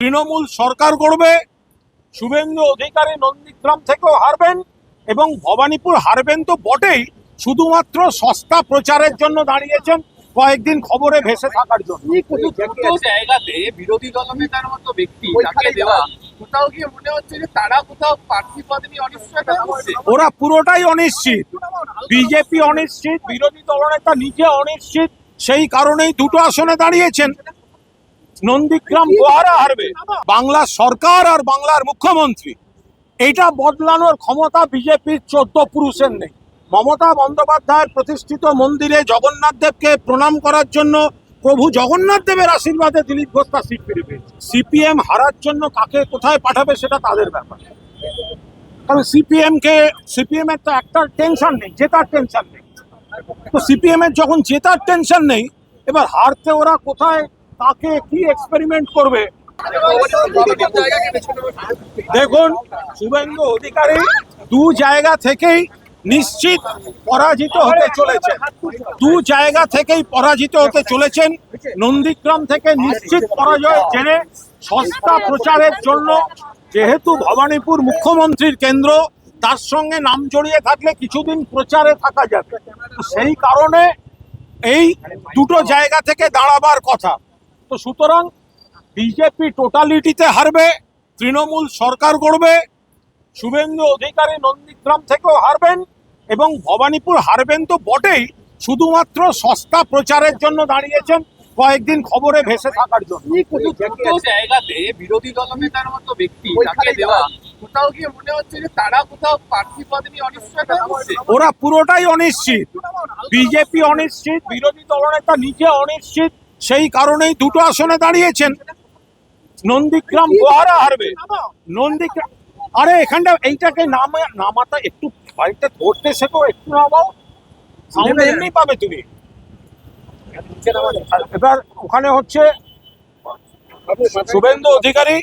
তৃণমূল সরকার করবে, শুভেন্দু অধিকারী নন্দীগ্রাম থেকেও হারবেন এবং ভবানীপুর হারবেন তো বটেই, শুধুমাত্র সস্তা প্রচারের জন্য দাঁড়িয়েছেন, কয়েকদিন খবরে ভেসে থাকার জন্য। জায়গাতে বিরোধী দলনেতার মতো ব্যক্তি তাকে দেওয়া কোথাও গিয়ে মনে হচ্ছে যে তারা কোথাও প্রার্থী পদ নিয়ে অনিশ্চয়তা করছে। ওরা পুরোটাই অনিশ্চিত, বিজেপি অনিশ্চিত, বিরোধী দলনেতা নিজে অনিশ্চিত, সেই কারণেই দুটো আসনে দাঁড়িয়েছেন। নন্দীগ্রাম গোহারা হারবে, বাংলার সরকার আর বাংলার মুখ্যমন্ত্রী এটা বদলানোর ক্ষমতা বিজেপির 14 পুরুষের নেই। মমতা বন্দ্যোপাধ্যায়ের প্রতিষ্ঠিত মন্দিরে জগন্নাথ দেবকে প্রণাম করার জন্য প্রভু জগন্নাথ দেবের আশীর্বাদে দিলীপ ঘোষ তার সিট ফিরে পেয়েছে। সিপিএম হারার জন্য কাকে কোথায় পাঠাবে সেটা তাদের ব্যাপার, কারণ সিপিএম এর তো একটা টেনশন নেই, জেতার টেনশন নেই। তো সিপিএম এর যখন জেতার টেনশন নেই, এবার হারতে ওরা কোথায় কাকে কি এক্সপেরিমেন্ট করবে। দেখুন, শুভেন্দু অধিকারী দু জায়গা থেকেই নিশ্চিত পরাজিত হতে চলেছেন, দু জায়গা থেকেই পরাজিত হতে চলেছেন। নন্দীগ্রাম থেকে নিশ্চিত পরাজয় জেনে সস্তা প্রচারের জন্য, যেহেতু ভবানীপুর মুখ্যমন্ত্রীর কেন্দ্র, তার সঙ্গে নাম জড়িয়ে থাকলে কিছুদিন প্রচারে থাকা যাবে, সেই কারণে এই দুটো জায়গা থেকে দাঁড়াবার কথা। তো সুতরাং বিজেপি টোটালিটিতে হারবে, তৃণমূল সরকার করবে, শুভেন্দু অধিকারী নন্দীগ্রাম থেকেও হারবেন এবং ভবানীপুর হারবেন তো বটেই, শুধুমাত্র সস্তা প্রচারের জন্য দাঁড়িয়েছেন, কয়েকদিন খবরে ভেসে থাকার জন্য। জায়গাতে বিরোধী দলনেতার মতো ব্যক্তি তাকে দেওয়া কোথাও গিয়ে মনে হচ্ছে যে তারা কোথাও প্রার্থী পদ নিয়ে অনিশ্চয়তা করছে। ওরা পুরোটাই অনিশ্চিত, বিজেপি অনিশ্চিত, বিরোধী দলনেতা নিজে অনিশ্চিত, সেই কারণেই দুটো আসনে দাঁড়িয়েছেন। নন্দীগ্রাম গোহারা হারবে, নন্দীগ্রাম। আরে এখানটা এইটাকে নামাটা একটু বাইকটা ধরতে শেখো, একটু নামাও, সাউন্ড এমনি পাবে তুমি। এবার ওখানে হচ্ছে শুভেন্দু অধিকারী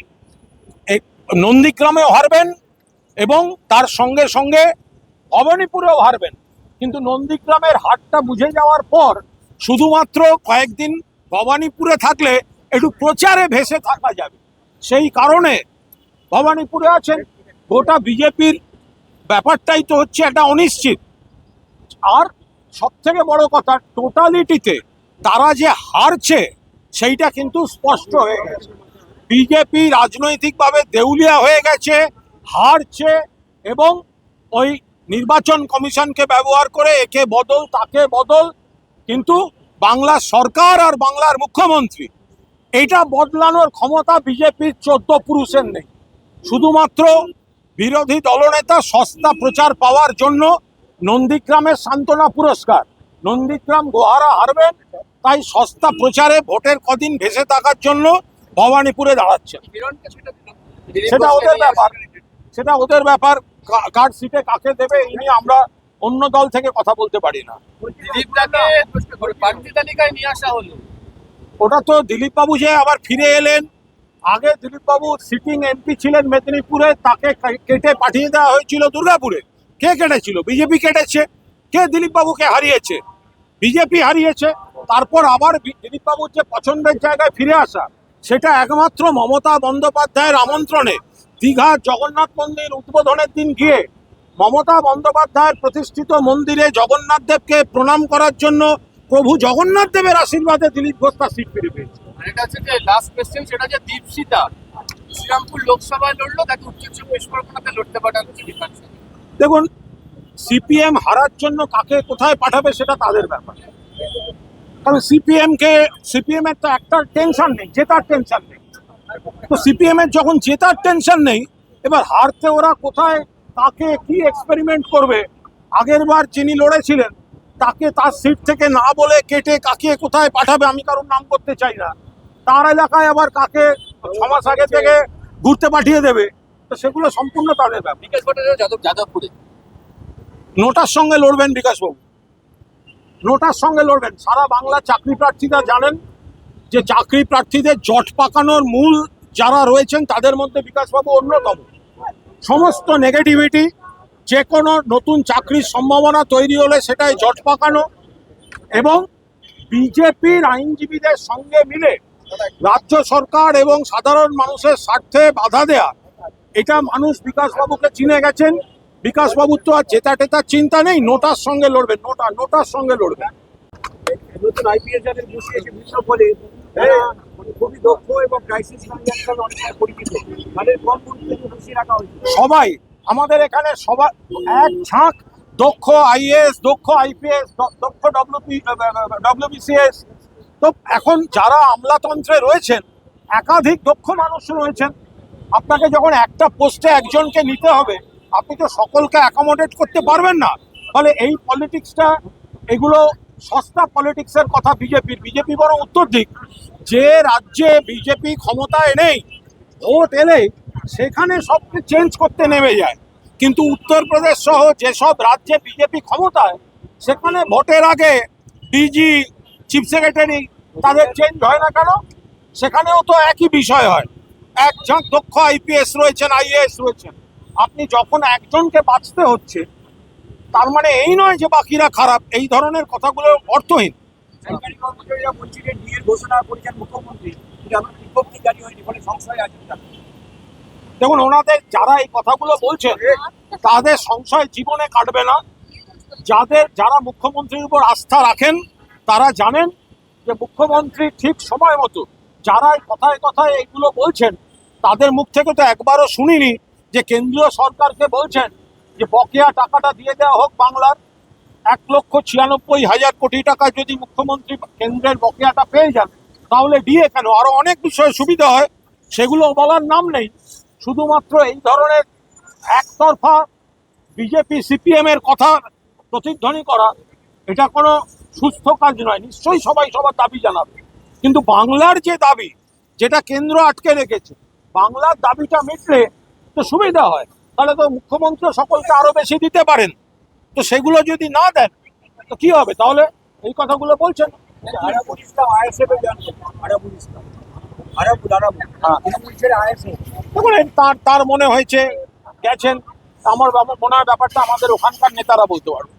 নন্দীগ্রামেও হারবেন এবং তার সঙ্গে সঙ্গে ভবানীপুরেও হারবেন, কিন্তু নন্দীগ্রামের হারটা বুঝে যাওয়ার পর শুধুমাত্র কয়েকদিন ভবানীপুরে থাকলে একটু প্রচারে ভেসে থাকা যাবে, সেই কারণে ভবানীপুরে আছেন। গোটা বিজেপির ব্যাপারটাই তো হচ্ছে একটা অনিশ্চিত। আর সব থেকে বড় কথা, টোটালিটিতে তারা যে হারছে সেইটা কিন্তু স্পষ্ট হয়ে গেছে। বিজেপি রাজনৈতিকভাবে দেউলিয়া হয়ে গেছে, হারছে এবং ওই নির্বাচন কমিশনকে ব্যবহার করে একে বদল তাকে বদল, কিন্তু বাংলার সরকার আর বাংলার মুখ্যমন্ত্রী এটা বদলানোর ক্ষমতা বিজেপির 14 পুরুষের নেই। শুধুমাত্র বিরোধী দলনেতা সস্তা প্রচার পাওয়ার জন্য নন্দীগ্রামের সান্ত্বনা পুরস্কার, নন্দীগ্রাম গোহারা হারবেন, তাই সস্তা প্রচারে ভোটের কদিন ভেসে থাকার জন্য ভবানীপুরে দাঁড়াচ্ছেন। সেটা ওদের ব্যাপার, সেটা ওদের ব্যাপার, কার সিটে কাকে দেবে এই নিয়ে আমরা অন্য দল থেকে কথা বলতে পারি না। প্রার্থী তালিকায় নিয়ে আসা হলো, ওটা তো দিলীপ বাবু যে আবার ফিরে এলেন। আগে দিলীপ বাবু সিটিং এমপি ছিলেন মেদিনীপুরে, তাকে কেটে পাঠিয়ে দেওয়া হয়েছিল দুর্গাপুরে। কে কেটেছিল? বিজেপি কেটেছে। কে দিলীপ বাবুকে হারিয়েছে? বিজেপি হারিয়েছে। তারপর আবার দিলীপ বাবুর যে পছন্দের জায়গায় ফিরে আসা, সেটা একমাত্র মমতা বন্দ্যোপাধ্যায়ের আমন্ত্রণে দীঘার জগন্নাথ মন্দির উদ্বোধনের দিন গিয়ে মমতা বন্দ্যোপাধ্যায়ের প্রতিষ্ঠিত মন্দিরে জগন্নাথ দেবকে প্রণাম করার জন্য প্রভু জগন্নাথ দেবের আশীর্বাদে দিলীপ ঘোষ তার সিট ফিরে পেয়েছে। এটা হচ্ছে যে লাস্ট কোশ্চেন, সেটা যে দীপশিতা শ্রীরামপুর লোকসভায় লড়লো, তাকে উত্তর চব্বিশ পরগনাতে লড়তে পাঠানো হচ্ছে। দেখুন, সিপিএম হারার জন্য কাকে কোথায় পাঠাবে সেটা তাদের ব্যাপার, কারণ সিপিএম এর তো একটা টেনশন নেই, জেতার টেনশন নেই। তো সিপিএম এর যখন জেতার টেনশন নেই, এবার হারতে ওরা কোথায় কাকে কি এক্সপেরিমেন্ট করবে। আগের বার যিনি লড়েছিলেন তাকে তার সিট থেকে না বলে কেটে কাকে কোথায় পাঠাবে, আমি কারোর নাম করতে চাই না, তার এলাকায় আবার কাকে 6 মাস আগে থেকে ঘুরতে পাঠিয়ে দেবে, তো সেগুলো সম্পূর্ণ তাদের ব্যাপার। বিকাশ যাদবপুরে নোটার সঙ্গে লড়বেন বিকাশবাবু, নোটার সঙ্গে লড়বেন। সারা বাংলা চাকরি প্রার্থীরা জানেন যে চাকরি প্রার্থীদের জট পাকানোর মূল যারা রয়েছেন তাদের মধ্যে বিকাশবাবু অন্যতম। সমস্ত নেগেটিভিটি, যে কোনো নতুন চাকরির সম্ভাবনা তৈরি হলে সেটাই জট পাকানো এবং বিজেপির আইনজীবীদের সঙ্গে মিলে রাজ্য সরকার এবং সাধারণ মানুষের স্বার্থে বাধা দেয়া, এটা মানুষ বিকাশবাবুকে চিনে গেছেন। বিকাশবাবুর তো আর জেতা টেতার চিন্তা নেই, নোটার সঙ্গে লড়বেন, নোটার সঙ্গে লড়বেন। নতুন আইপিএস যাদের বসিয়েছে বিভিন্ন পদে তারা খুবই দক্ষ এবং ক্রাইসিস ম্যানেজমেন্ট অনেক পরিচিত, তাদের কম গুরুত্ব বসিয়ে রাখা হয়েছে। সবাই আমাদের এখানে সবাই এক ঝাঁক দক্ষ আইএএস, দক্ষ আইপিএস, দক্ষ ডব্লিউবিসিএস। তো এখন যারা আমলাতন্ত্রে রয়েছেন একাধিক দক্ষ মানুষ রয়েছেন। আপনাকে যখন একটা পোস্টে একজনকে নিতে হবে, আপনি তো সকলকে অ্যাকোমোডেট করতে পারবেন না। ফলে এই পলিটিক্সটা, এগুলো সস্তা পলিটিক্সের কথা বিজেপি বরং উত্তর দিক। যে রাজ্যে বিজেপি ক্ষমতায় নেই, ভোট এলে সেখানে সবকে চেঞ্জ করতে নেমে যায়। কিন্তু উত্তরপ্রদেশ সহ যেসব রাজ্যে বিজেপি ক্ষমতায়, সেখানে ভোটের আগে ডিজি, চিফ সেক্রেটারি তাদের চেঞ্জ হয় না কেন? সেখানেও তো একই বিষয় হয়। এক ঝাঁক দক্ষ আইপিএস রয়েছেন, আইএএস রয়েছেন। আপনি যখন একজনকে বাঁচতে হচ্ছে, তার মানে এই নয় যে বাকিরা খারাপ। এই ধরনের কথাগুলো অর্থহীন। সরকারি কর্মচারীরা বলছে যে ডিএর ঘোষণা করেছেন মুখ্যমন্ত্রী, কিন্তু আমার বিজ্ঞপ্তি জারি হয়নি, ফলে সংশয় আছে। দেখুন, ওনাদের যারা এই কথাগুলো বলছেন তাদের সংশয় জীবনে কাটবে না। যারা মুখ্যমন্ত্রীর উপর আস্থা রাখেন তারা জানেন যে মুখ্যমন্ত্রী ঠিক সময় মতো, যারা এই কথায় কথায় এইগুলো বলছেন তাদের মুখ থেকে তো একবারও শুনিনি যে কেন্দ্রীয় সরকারকে বলছেন যে বকেয়া টাকাটা দিয়ে দেওয়া হোক বাংলার। 1,96,000 কোটি টাকা যদি মুখ্যমন্ত্রী কেন্দ্রের বকেয়াটা পেয়ে যান, তাহলে দিয়ে কেন, আরো অনেক বিষয়ে সুবিধা হয়, সেগুলো বলার নাম নেই। শুধুমাত্র এই ধরনের একতরফা বিজেপি সিপিএম এর কথা প্রতিধ্বনি করা, এটা কোনো সুস্থ কাজ নয়। নিশ্চয়ই সবাই সবার দাবি জানাবে, কিন্তু বাংলার যে দাবি, যেটা কেন্দ্র আটকে রেখেছে, বাংলার দাবিটা মিটলে তো সুবিধা হয়। তাহলে তো মুখ্যমন্ত্রী সকলকে আরো বেশি দিতে পারেন। তো সেগুলো যদি না দেন তো কি হবে? তাহলে এই কথাগুলো বলছেন। আরাবুল ইসলাম আইএসএফ এর জানেন, আরাবুল ইসলাম, আরাবুল তৃণমূল ছেড়ে আইএসএফ। দেখুন, তার মনে হয়েছে গেছেন। আমার মনে হয় ব্যাপারটা আমাদের ওখানকার নেতারা বলতে পারবে।